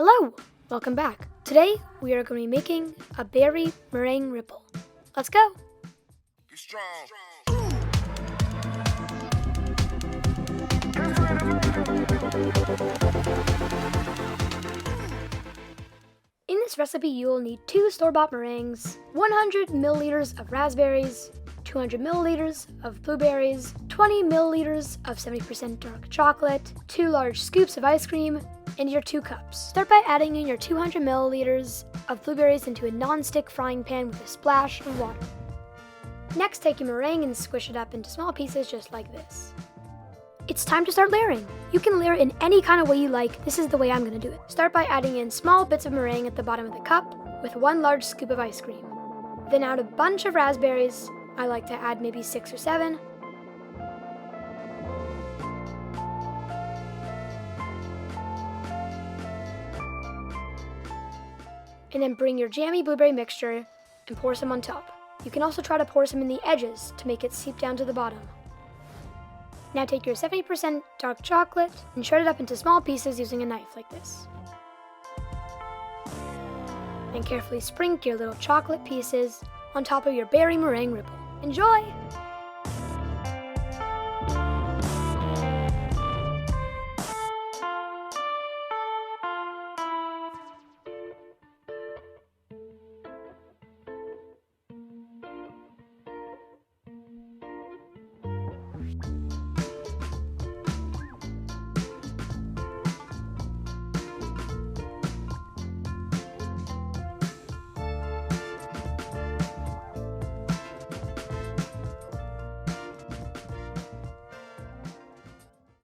Hello! Welcome back. Today, we are going to be making a berry meringue ripple. Let's go! Get strong. In this recipe, you will need 2 store-bought meringues, 100 milliliters of raspberries, 200 milliliters of blueberries, 20 milliliters of 70% dark chocolate, 2 large scoops of ice cream, and your 2 cups. Start by adding in your 200 milliliters of blueberries into a non-stick frying pan with a splash of water. Next, take your meringue and squish it up into small pieces just like this. It's time to start layering. You can layer in any kind of way you like. This is the way I'm going to do it. Start by adding in small bits of meringue at the bottom of the cup with 1 large scoop of ice cream. Then add a bunch of raspberries. I like to add maybe 6 or 7. And then bring your jammy blueberry mixture and pour some on top. You can also try to pour some in the edges to make it seep down to the bottom. Now take your 70% dark chocolate and shred it up into small pieces using a knife like this. And carefully sprinkle your little chocolate pieces on top of your berry meringue ripple. Enjoy!